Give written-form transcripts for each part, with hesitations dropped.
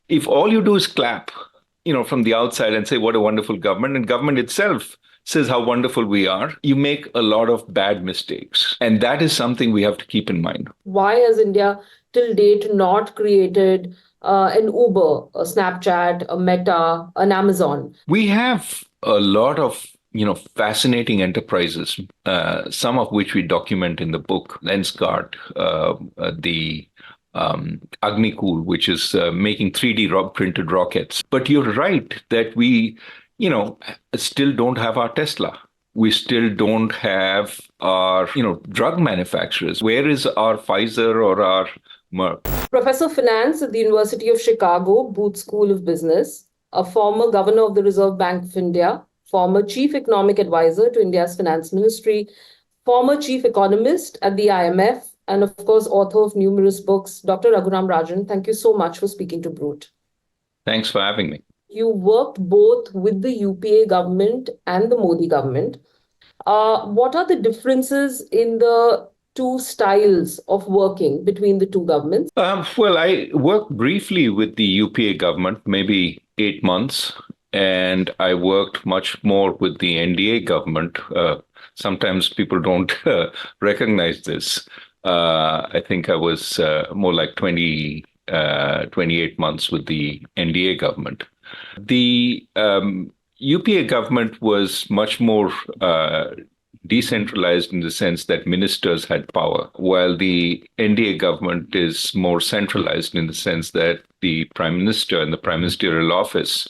If all you do is clap, from the outside and say, what a wonderful government, and government itself says how wonderful we are, you make a lot of bad mistakes. And that is something we have to keep in mind. Why has India till date not created an Uber, a Snapchat, a Meta, an Amazon? We have a lot of fascinating enterprises, some of which we document in the book. Lensguard, the Agnikul, which is making 3D printed rockets. But you're right that we, still don't have our Tesla. We still don't have our, drug manufacturers. Where is our Pfizer or our Merck? Professor of Finance at the University of Chicago, Booth School of Business, a former governor of the Reserve Bank of India, former chief economic advisor to India's finance ministry, former chief economist at the IMF, and of course, author of numerous books, Dr. Raghuram Rajan. Thank you so much for speaking to Brut. Thanks for having me. You worked both with the UPA government and the Modi government. What are the differences in the two styles of working between the two governments? Well, I worked briefly with the UPA government, maybe 8 months, and I worked much more with the NDA government. Sometimes people don't recognize this. I think I was more like 28 months with the NDA government. The UPA government was much more decentralized in the sense that ministers had power, while the NDA government is more centralized in the sense that the prime minister and the prime ministerial office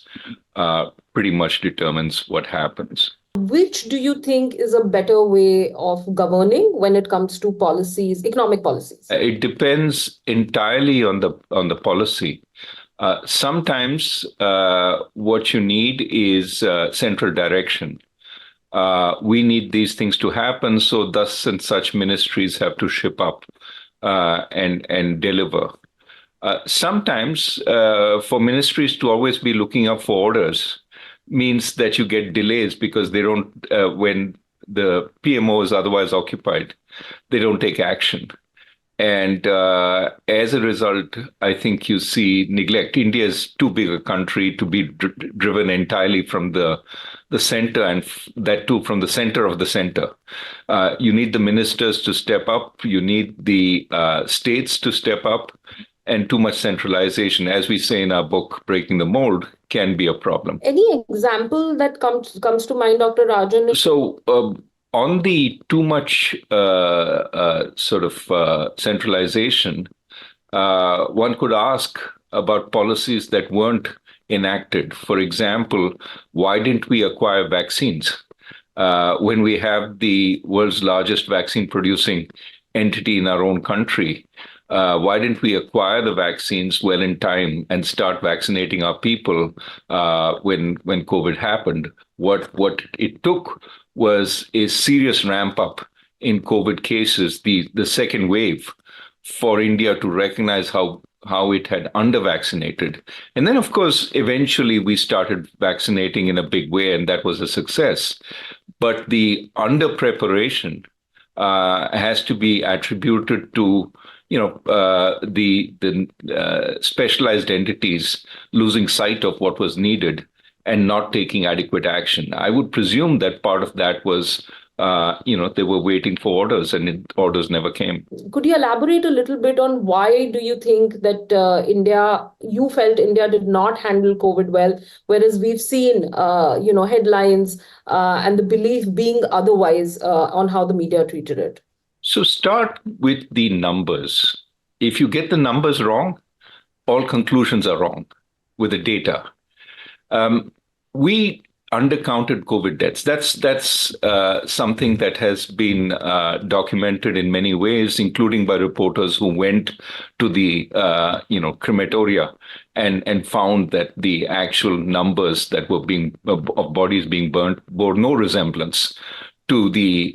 pretty much determines what happens. Which do you think is a better way of governing when it comes to policies, economic policies? It depends entirely on the policy. Sometimes what you need is central direction. We need these things to happen, so thus and such ministries have to ship up and deliver. Sometimes for ministries to always be looking up for orders means that you get delays because they don't, when the PMO is otherwise occupied, they don't take action. And as a result, I think you see neglect. India is too big a country to be driven entirely from the center, and that too from the center of the center. You need the ministers to step up. You need the states to step up. And too much centralization, as we say in our book, Breaking the Mold, can be a problem. Any example that comes to mind, Dr. Rajan? So on the too much centralization, one could ask about policies that weren't enacted. For example, why didn't we acquire vaccines when we have the world's largest vaccine producing entity in our own country? Why didn't we acquire the vaccines well in time and start vaccinating our people when COVID happened? What it took was a serious ramp up in COVID cases, the second wave, for India to recognize how it had under-vaccinated. And then, of course, eventually we started vaccinating in a big way, and that was a success. But the under-preparation has to be attributed to the specialized entities losing sight of what was needed and not taking adequate action. I would presume that part of that was, they were waiting for orders and orders never came. Could you elaborate a little bit on why do you think that you felt India did not handle COVID well, whereas we've seen, headlines and the belief being otherwise on how the media treated it? So start with the numbers. If you get the numbers wrong, all conclusions are wrong with the data. We undercounted COVID deaths. That's something that has been documented in many ways, including by reporters who went to the crematoria and found that the actual numbers that were of bodies being burnt bore no resemblance to the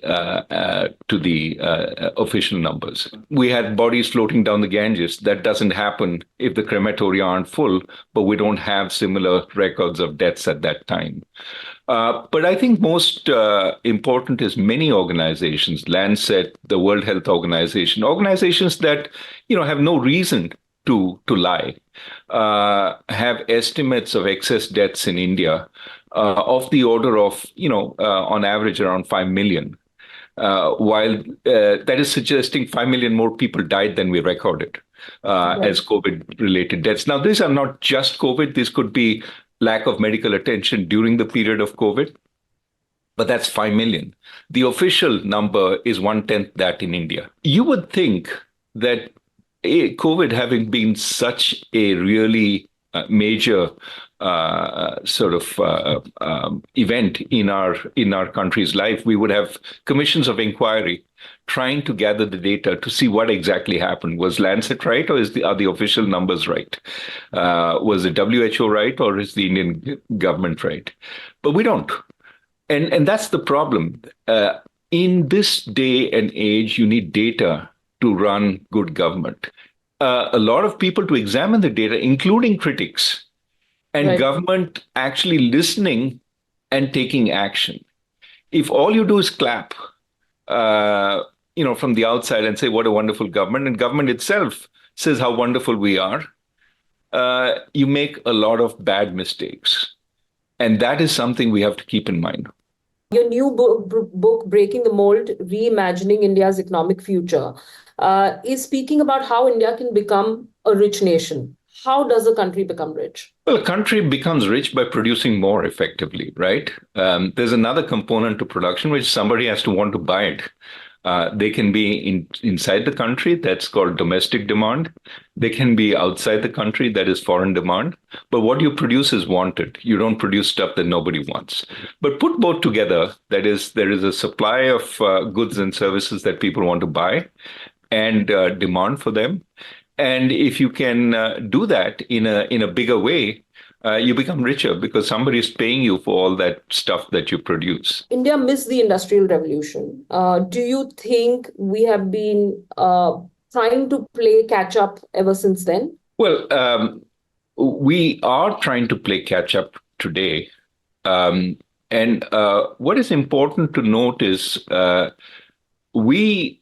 official numbers. We had bodies floating down the Ganges. That doesn't happen if the crematoria aren't full, but we don't have similar records of deaths at that time. But I think most important is many organizations, Lancet, the World Health Organization, organizations that have no reason to lie, have estimates of excess deaths in India of the order of, on average around 5 million, while that is suggesting 5 million more people died than we recorded Right. as COVID-related deaths. Now, these are not just COVID. This could be lack of medical attention during the period of COVID, but that's 5 million. The official number is one-tenth that in India. You would think that COVID having been such a really major sort of event in our country's life, we would have commissions of inquiry trying to gather the data to see what exactly happened. Was Lancet right, or are the official numbers right? Was the WHO right, or is the Indian government right? But we don't. And that's the problem. In this day and age, you need data to run good government. A lot of people to examine the data, including critics, and Right. government actually listening and taking action. If all you do is clap, from the outside and say what a wonderful government, and government itself says how wonderful we are, you make a lot of bad mistakes, and that is something we have to keep in mind. Your new book, Breaking the Mold, Reimagining India's Economic Future, is speaking about how India can become a rich nation. How does a country become rich? Well, a country becomes rich by producing more effectively, right? There's another component to production, which somebody has to want to buy it. They can be inside the country, that's called domestic demand. They can be outside the country, that is foreign demand. But what you produce is wanted. You don't produce stuff that nobody wants. But put both together, that is, there is a supply of goods and services that people want to buy and demand for them. And if you can do that in a bigger way, you become richer because somebody is paying you for all that stuff that you produce. India missed the Industrial Revolution. Do you think we have been trying to play catch up ever since then? Well, we are trying to play catch up today. And what is important to note is we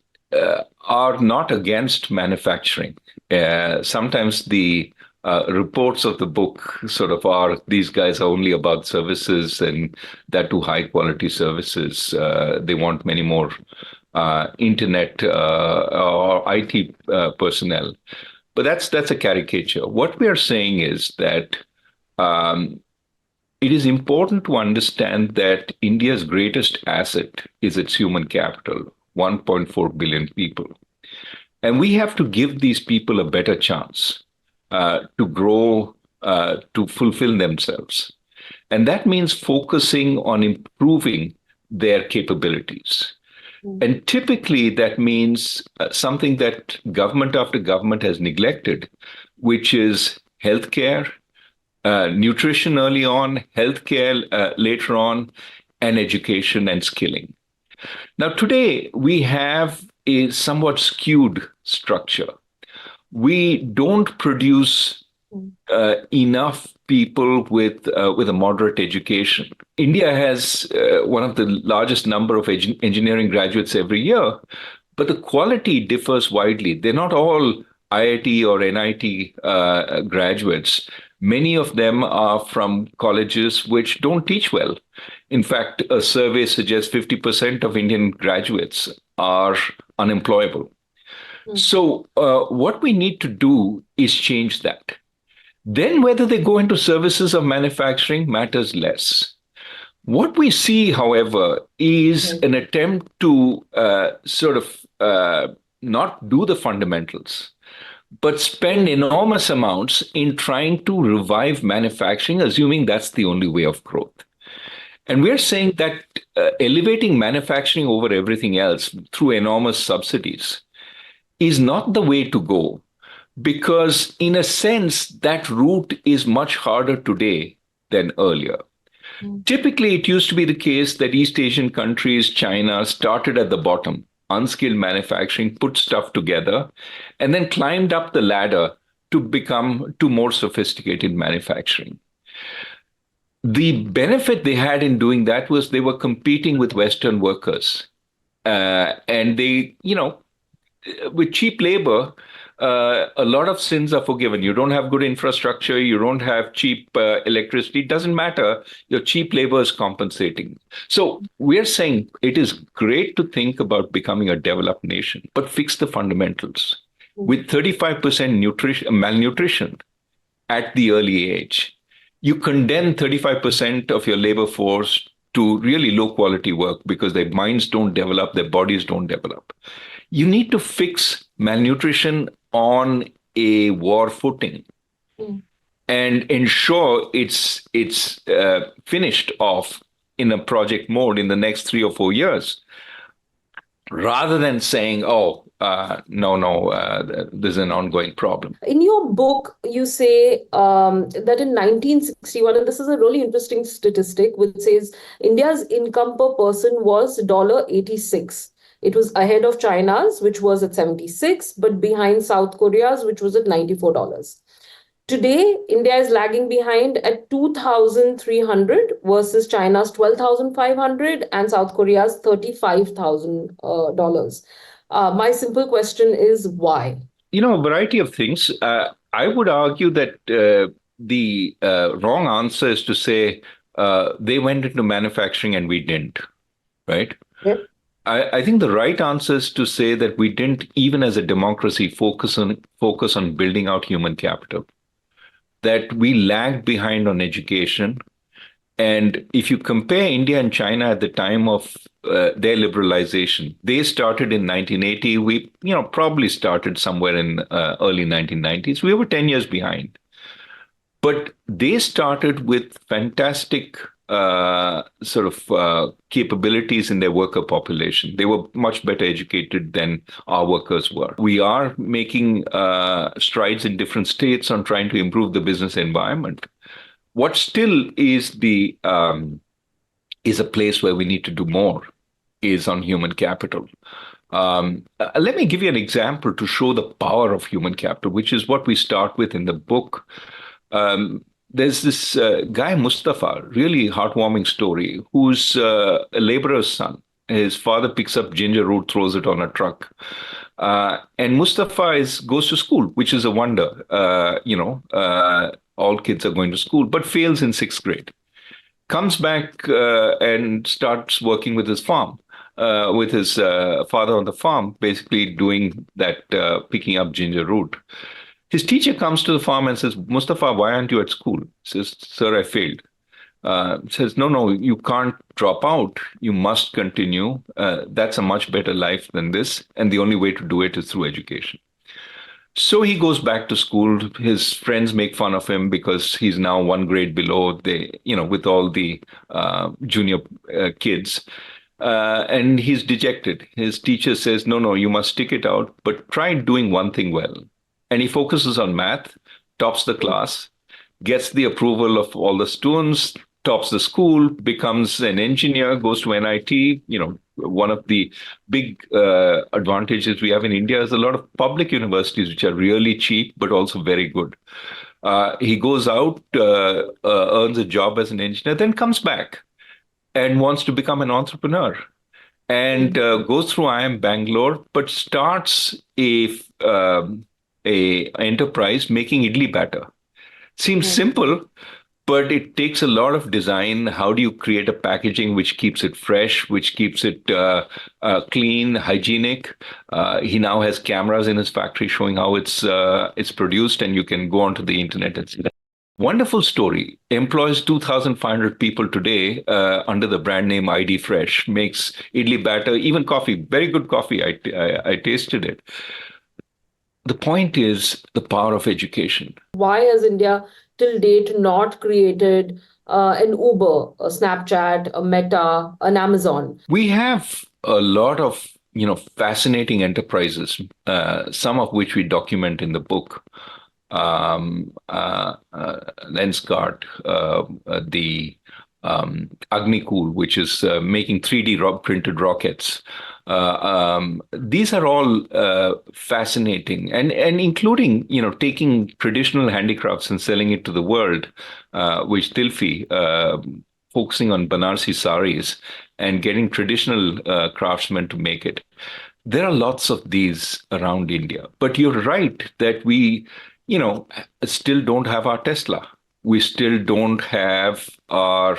are not against manufacturing. Sometimes the reports of the book sort of are, these guys are only about services, and that too high quality services. They want many more internet or IT personnel. But that's a caricature. What we are saying is that it is important to understand that India's greatest asset is its human capital, 1.4 billion people. And we have to give these people a better chance to grow, to fulfill themselves. And that means focusing on improving their capabilities. And typically that means something that government after government has neglected, which is healthcare, nutrition early on, healthcare later on, and education and skilling. Now, today we have a somewhat skewed structure. We don't produce enough people with a moderate education. India has one of the largest number of engineering graduates every year, but the quality differs widely. They're not all IIT or NIT graduates. Many of them are from colleges which don't teach well. In fact, a survey suggests 50% of Indian graduates are unemployable. So what we need to do is change that. Then whether they go into services or manufacturing matters less. What we see, however, is an attempt to not do the fundamentals, but spend enormous amounts in trying to revive manufacturing, assuming that's the only way of growth. And we're saying that elevating manufacturing over everything else through enormous subsidies is not the way to go, because in a sense, that route is much harder today than earlier. Typically, it used to be the case that East Asian countries, China, started at the bottom, unskilled manufacturing, put stuff together, and then climbed up the ladder to become to more sophisticated manufacturing. The benefit they had in doing that was they were competing with Western workers. And they, with cheap labor, a lot of sins are forgiven. You don't have good infrastructure, you don't have cheap electricity, it doesn't matter. Your cheap labor is compensating. So we're saying it is great to think about becoming a developed nation, but fix the fundamentals. With 35% malnutrition at the early age, you condemn 35% of your labor force to really low quality work because their minds don't develop, their bodies don't develop. You need to fix malnutrition on a war footing and ensure it's finished off in a project mode in the next 3 or 4 years, rather than saying, "Oh, no, there's an ongoing problem." In your book, you say that in 1961, and this is a really interesting statistic, which says India's income per person was $86. It was ahead of China's, which was at 76, but behind South Korea's, which was at $94. Today, India is lagging behind at 2,300 versus China's 12,500 and South Korea's $35,000. My simple question is why? A variety of things. I would argue that the wrong answer is to say they went into manufacturing and we didn't, right? Yeah. I think the right answer is to say that we didn't, even as a democracy, focus on building out human capital. That we lagged behind on education. And if you compare India and China at the time of their liberalization, they started in 1980. We, probably started somewhere in early 1990s. We were 10 years behind. But they started with fantastic capabilities in their worker population. They were much better educated than our workers were. We are making strides in different states on trying to improve the business environment. What still is is a place where we need to do more is on human capital. Let me give you an example to show the power of human capital, which is what we start with in the book. There's this guy, Mustafa, really heartwarming story, who's a laborer's son. His father picks up ginger root, throws it on a truck. And Mustafa goes to school, which is a wonder. All kids are going to school, but fails in sixth grade. Comes back and starts working with his farm, with his father on the farm, basically doing that, picking up ginger root. His teacher comes to the farm and says, "Mustafa, why aren't you at school?" He says, "Sir, I failed." Says, no, you can't drop out. You must continue. That's a much better life than this. And the only way to do it is through education. So he goes back to school. His friends make fun of him because he's now one grade below with all the junior kids. And he's dejected. His teacher says, no, you must stick it out, but try doing one thing well. And he focuses on math, tops the class, gets the approval of all the students, tops the school, becomes an engineer, goes to NIT. One of the big advantages we have in India is a lot of public universities, which are really cheap, but also very good. He goes out, earns a job as an engineer, then comes back and wants to become an entrepreneur and goes through IIM Bangalore, but starts a enterprise making idli batter. Seems simple, but it takes a lot of design. How do you create a packaging which keeps it fresh, which keeps it clean, hygienic? He now has cameras in his factory showing how it's produced, and you can go onto the internet and see that. Wonderful story. Employs 2,500 people today under the brand name ID Fresh. Makes idli batter, even coffee. Very good coffee. I tasted it. The point is the power of education. Why has India till date not created an Uber, a Snapchat, a Meta, an Amazon? We have a lot of fascinating enterprises, some of which we document in the book. Lenskart, the Agnikul, which is making 3D printed rockets. These are all fascinating, and including taking traditional handicrafts and selling it to the world, which Tilfi, focusing on Banarsi saris and getting traditional craftsmen to make it. There are lots of these around India. But you're right that we, still don't have our Tesla. We still don't have our,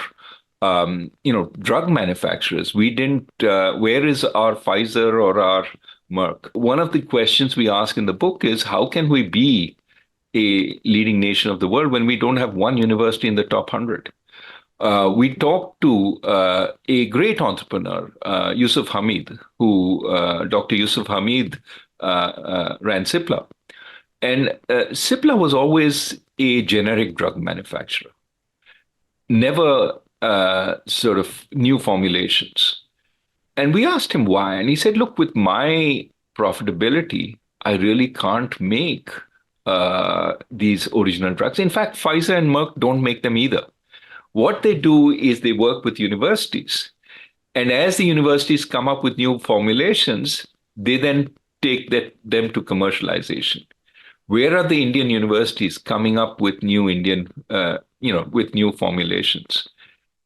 drug manufacturers. We didn't, where is our Pfizer or our Merck? One of the questions we ask in the book is how can we be a leading nation of the world when we don't have one university in the top 100? We talked to a great entrepreneur, Yusuf Hamid, who Dr. Yusuf Hamid ran Cipla. And Cipla was always a generic drug manufacturer, never sort of new formulations. And we asked him why. And he said, look, with my profitability, I really can't make these original drugs. In fact, Pfizer and Merck don't make them either. What they do is they work with universities. And as the universities come up with new formulations, they then take them to commercialization. Where are the Indian universities coming up with new with new formulations?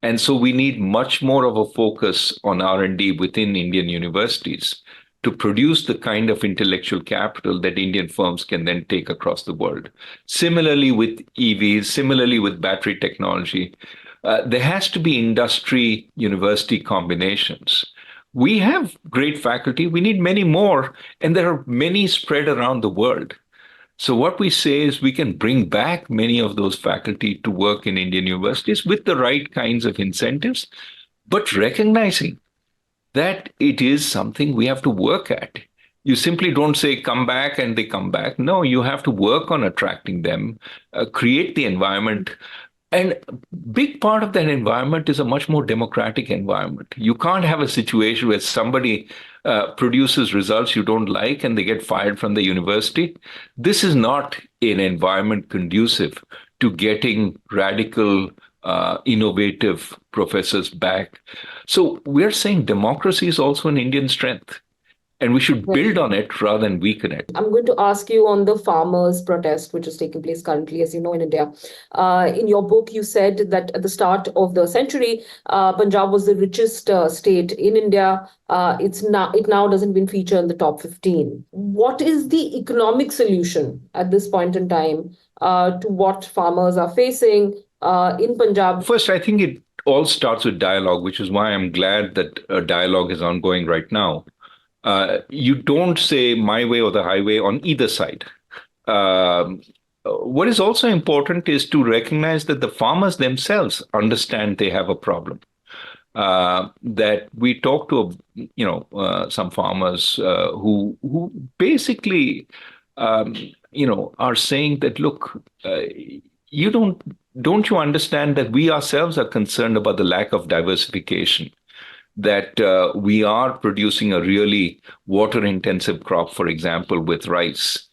And so we need much more of a focus on R&D within Indian universities to produce the kind of intellectual capital that Indian firms can then take across the world. Similarly with EVs, similarly with battery technology, there has to be industry university combinations. We have great faculty, we need many more, and there are many spread around the world. So what we say is we can bring back many of those faculty to work in Indian universities with the right kinds of incentives, but recognizing that it is something we have to work at. You simply don't say come back and they come back. No, you have to work on attracting them, create the environment. And big part of that environment is a much more democratic environment. You can't have a situation where somebody produces results you don't like and they get fired from the university. This is not an environment conducive to getting radical, innovative professors back. So we're saying democracy is also an Indian strength. And we should build on it rather than weaken it. I'm going to ask you on the farmers' protest, which is taking place currently, as you know, in India. In your book, you said that at the start of the century, Punjab was the richest state in India. It now doesn't even feature in the top 15. What is the economic solution at this point in time to what farmers are facing in Punjab? First, I think it all starts with dialogue, which is why I'm glad that a dialogue is ongoing right now. You don't say my way or the highway on either side. What is also important is to recognize that the farmers themselves understand they have a problem. That we talk to, some farmers who basically, are saying that, look, you don't you understand that we ourselves are concerned about the lack of diversification? That we are producing a really water-intensive crop, for example, with rice.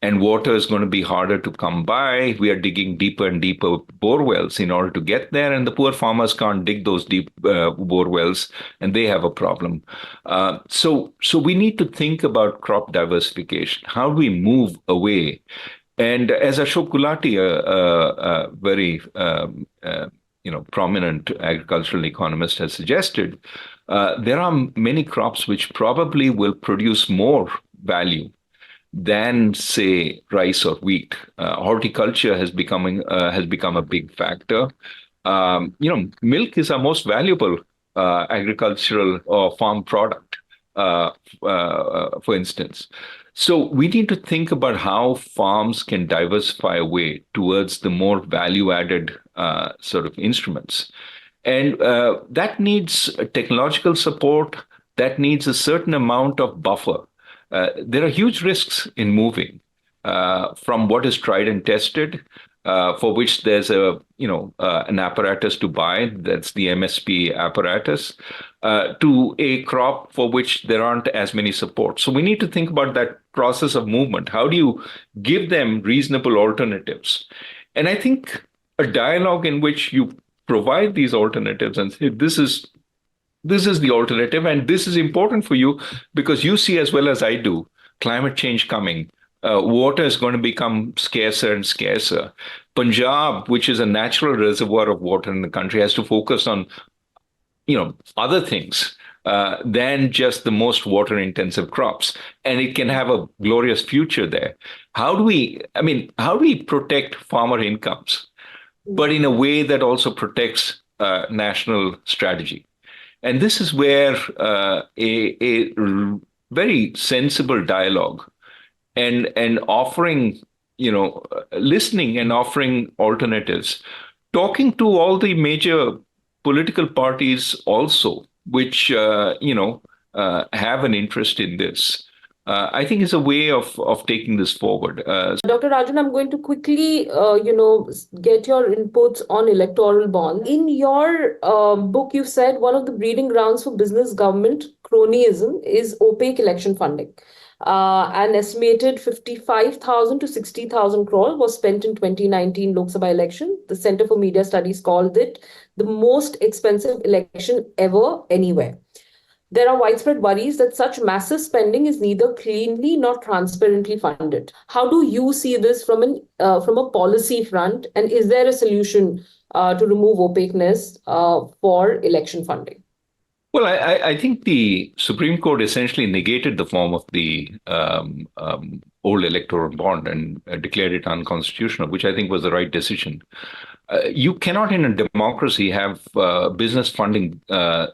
And water is going to be harder to come by. We are digging deeper and deeper bore wells in order to get there. And the poor farmers can't dig those deep bore wells, and they have a problem. So we need to think about crop diversification. How do we move away? And as Ashok Gulati, a very prominent agricultural economist has suggested, there are many crops which probably will produce more value than, say, rice or wheat. Horticulture has become a big factor. Milk is our most valuable agricultural or farm product, for instance. So we need to think about how farms can diversify away towards the more value-added sort of instruments. And that needs technological support, that needs a certain amount of buffer. There are huge risks in moving from what is tried and tested, for which there's an apparatus to buy, that's the MSP apparatus, to a crop for which there aren't as many supports. So we need to think about that process of movement. How do you give them reasonable alternatives? And I think a dialogue in which you provide these alternatives and say, this is the alternative, and this is important for you because you see as well as I do climate change coming. Water is going to become scarcer and scarcer. Punjab, which is a natural reservoir of water in the country, has to focus on, other things. than just the most water intensive crops. And it can have a glorious future there. How do we protect farmer incomes, but in a way that also protects national strategy? And this is where a very sensible dialogue and offering, listening and offering alternatives, talking to all the major political parties also, which have an interest in this. I think is a way of taking this forward. Dr. Rajan, I'm going to quickly, get your inputs on electoral bonds. In your book, you said one of the breeding grounds for business government cronyism is opaque election funding. An estimated 55,000 to 60,000 crore was spent in 2019 Lok Sabha election. The Center for Media Studies called it the most expensive election ever anywhere. There are widespread worries that such massive spending is neither cleanly nor transparently funded. How do you see this from a policy front, and is there a solution to remove opaqueness for election funding? Well, I think the Supreme Court essentially negated the form of the old electoral bond and declared it unconstitutional, which I think was the right decision. You cannot, in a democracy, have business funding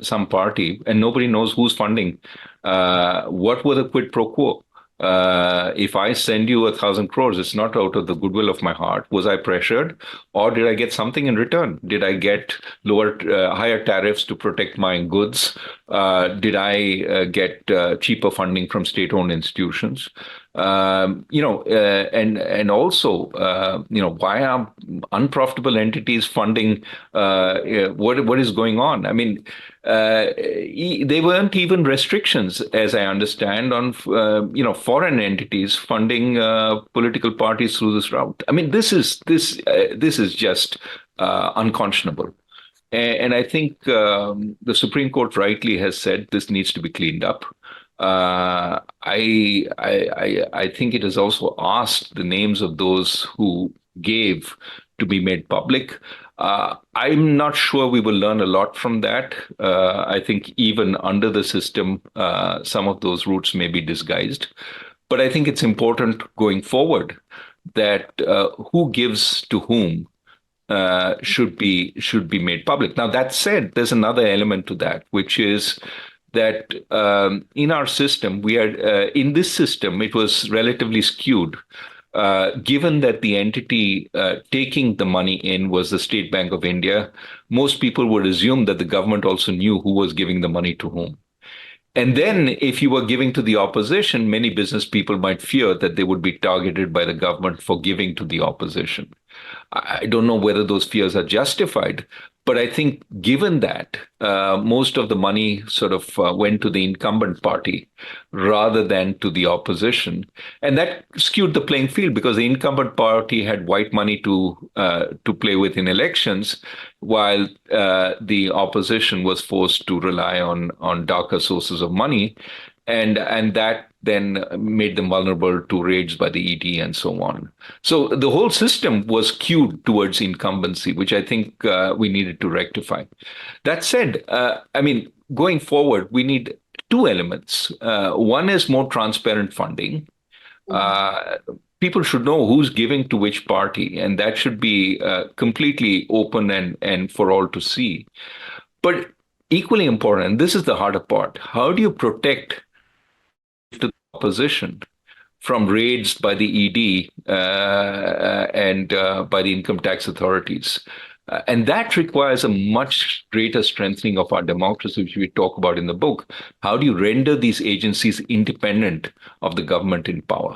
some party and nobody knows who's funding. What were the quid pro quo? If I send you 1,000 crores, it's not out of the goodwill of my heart. Was I pressured, or did I get something in return? Did I get higher tariffs to protect my goods? Did I get cheaper funding from state-owned institutions? And also, why are unprofitable entities funding? What is going on? I mean, there weren't even restrictions, as I understand, on foreign entities funding political parties through this route. I mean, this is just unconscionable. And I think the Supreme Court rightly has said this needs to be cleaned up. I think it has also asked the names of those who gave to be made public. I'm not sure we will learn a lot from that. I think even under the system, some of those routes may be disguised. But I think it's important going forward that who gives to whom should be made public. Now, that said, there's another element to that, which is that in our system, in this system, it was relatively skewed. Given that the entity taking the money in was the State Bank of India, most people would assume that the government also knew who was giving the money to whom. And then if you were giving to the opposition, many business people might fear that they would be targeted by the government for giving to the opposition. I don't know whether those fears are justified, but I think given that most of the money sort of went to the incumbent party rather than to the opposition, and that skewed the playing field because the incumbent party had white money to play with in elections, while the opposition was forced to rely on darker sources of money, and that then made them vulnerable to raids by the ED and so on. So the whole system was skewed towards incumbency, which I think we needed to rectify. That said, going forward, we need two elements. One is more transparent funding. People should know who's giving to which party, and that should be completely open and for all to see. But equally important, and this is the harder part, how do you protect to the opposition from raids by the ED and by the income tax authorities? And that requires a much greater strengthening of our democracy, which we talk about in the book. How do you render these agencies independent of the government in power?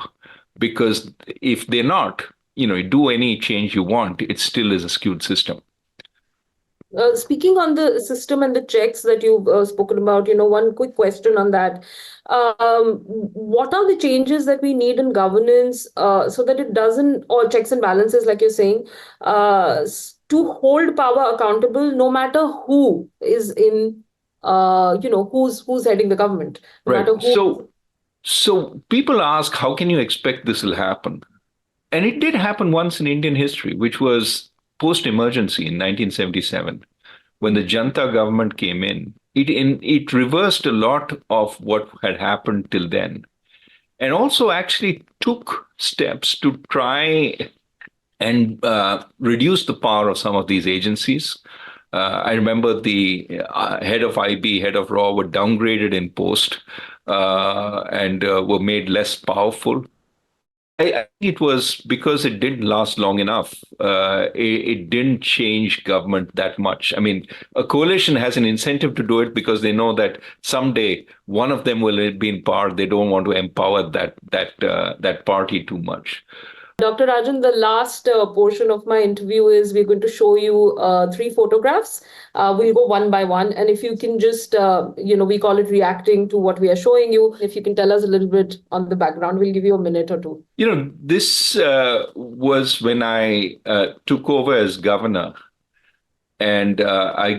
Because if they're not, do any change you want, it still is a skewed system. Speaking on the system and the checks that you've spoken about, one quick question on that. What are the changes that we need in governance so that it doesn't, or checks and balances, like you're saying, to hold power accountable, no matter who is in, who's heading the government, no right. matter who. So people ask, how can you expect this will happen? And it did happen once in Indian history, which was post-emergency in 1977, when the Janta government came in, it reversed a lot of what had happened till then, and also actually took steps to try and reduce the power of some of these agencies. I remember the head of IB, head of RAW were downgraded in post and were made less powerful. I think it was because it didn't last long enough. It didn't change government that much. I mean, a coalition has an incentive to do it because they know that someday one of them will be in power. They don't want to empower that party too much. Dr. Rajan, the last portion of my interview is we're going to show you three photographs. We'll go one by one. And if you can just, we call it reacting to what we are showing you. If you can tell us a little bit on the background, we'll give you a minute or two. This was when I took over as governor, and I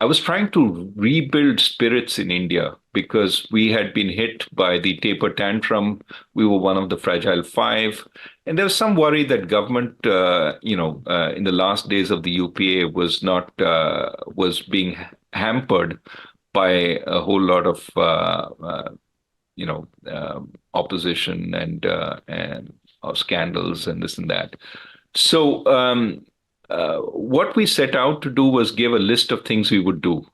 was trying to rebuild spirits in India because we had been hit by the taper tantrum. We were one of the fragile five. And there was some worry that government, in the last days of the UPA was being hampered by a whole lot of, opposition and scandals and this and that. So what we set out to do was give a list of things we would do.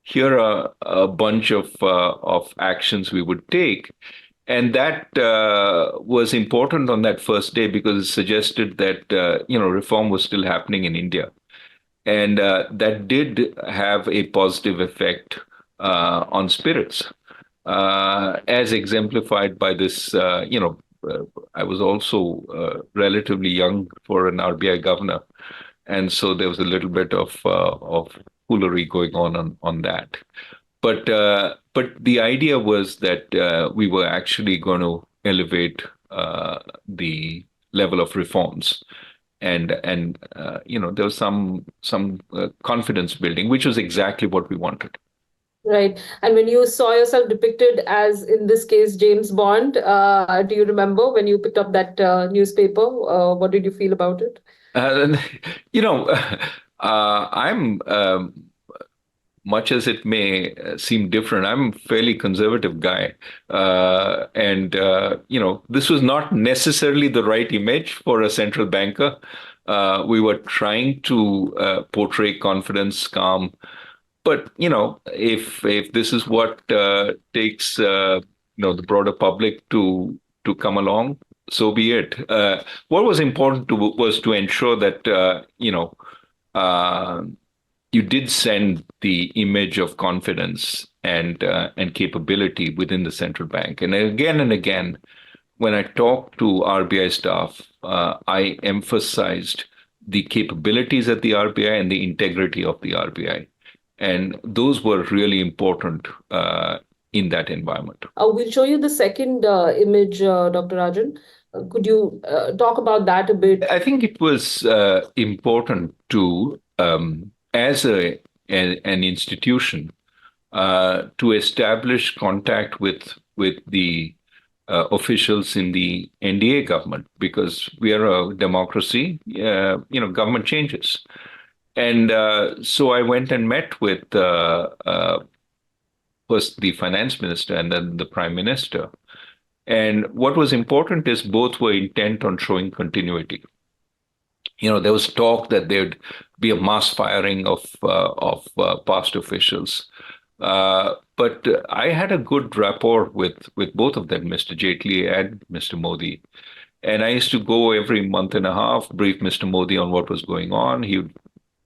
Here are a bunch of actions we would take. And that was important on that first day because it suggested that, reform was still happening in India. And that did have a positive effect on spirits, as exemplified by this, I was also relatively young for an RBI governor. And so there was a little bit of foolery going on that. But the idea was that we were actually going to elevate the level of reforms, and there was some confidence building, which was exactly what we wanted. Right. And when you saw yourself depicted as, in this case, James Bond, do you remember when you picked up that newspaper? What did you feel about it? I'm much as it may seem different, I'm a fairly conservative guy. And this was not necessarily the right image for a central banker. We were trying to portray confidence, calm. But, if this is what takes, the broader public to come along, so be it. What was important was to ensure that, you did send the image of confidence and capability within the central bank. And again, when I talked to RBI staff, I emphasized the capabilities at the RBI and the integrity of the RBI. And those were really important in that environment. We'll show you the second image, Dr. Rajan. Could you talk about that a bit? I think it was important to, as an institution, to establish contact with the officials in the NDA government, because we are a democracy. Government changes. And so I went and met with first the finance minister and then the prime minister. And what was important is both were intent on showing continuity. There was talk that there'd be a mass firing of past officials. But I had a good rapport with both of them, Mr. Jaitley and Mr. Modi. And I used to go every month and a half, brief Mr. Modi on what was going on. He would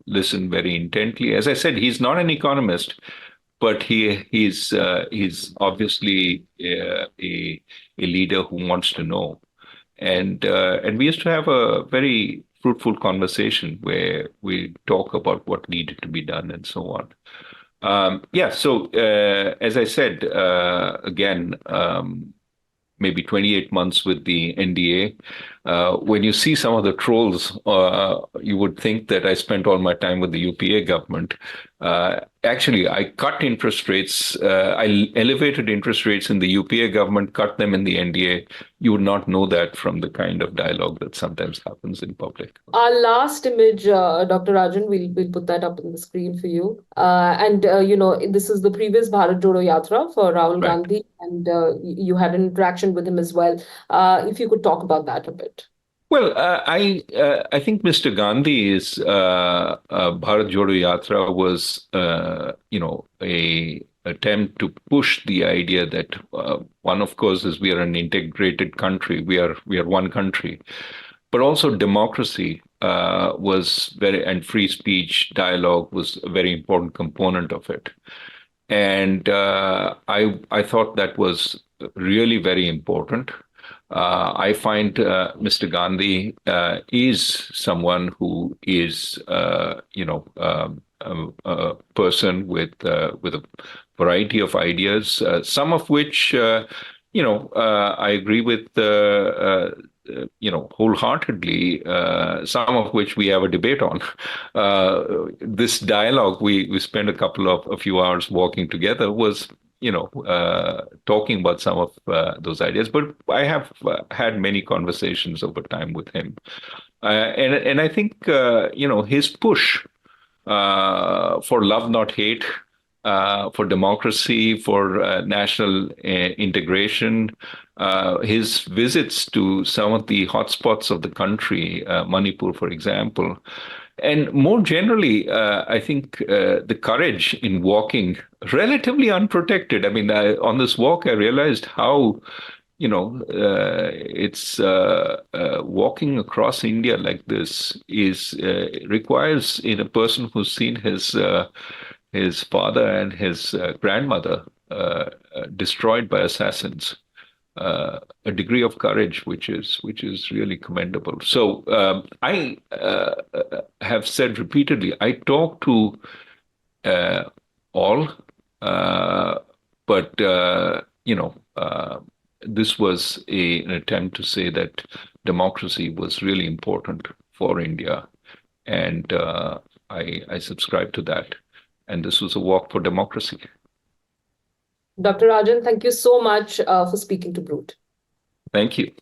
listen very intently. As I said, he's not an economist, but he's obviously a leader who wants to know. And we used to have a very fruitful conversation where we talk about what needed to be done and so on. So as I said, again, maybe 28 months with the NDA. When you see some of the trolls, you would think that I spent all my time with the UPA government. Actually, I cut interest rates. I elevated interest rates in the UPA government, cut them in the NDA. You would not know that from the kind of dialogue that sometimes happens in public. Our last image, Dr. Rajan, we'll put that up on the screen for you. This is the previous Bharat Jodo Yatra for Rahul Right. Gandhi, and you had an interaction with him as well. If you could talk about that a bit. Well, I think Mr. Gandhi's Bharat Jodo Yatra was a attempt to push the idea that one, of course, is we are an integrated country. We are one country, but also democracy was very, and free speech dialogue was a very important component of it. And I thought that was really very important. I find Mr. Gandhi is someone who is, a person with a variety of ideas, some of which, I agree with, wholeheartedly. Some of which we have a debate on. This dialogue, we spent a few hours walking together, was talking about some of those ideas. But I have had many conversations over time with him, and I think his push for love, not hate, for democracy, for national integration. His visits to some of the hotspots of the country, Manipur, for example, and more generally, I think the courage in walking relatively unprotected. I mean, on this walk, I realized how, it's walking across India like this is requires in a person who's seen his father and his grandmother destroyed by assassins, a degree of courage which is really commendable. So I have said repeatedly, I talk to all, but this was an attempt to say that democracy was really important for India, and I subscribe to that. And this was a walk for democracy. Dr. Rajan, thank you so much for speaking to Brut. Thank you.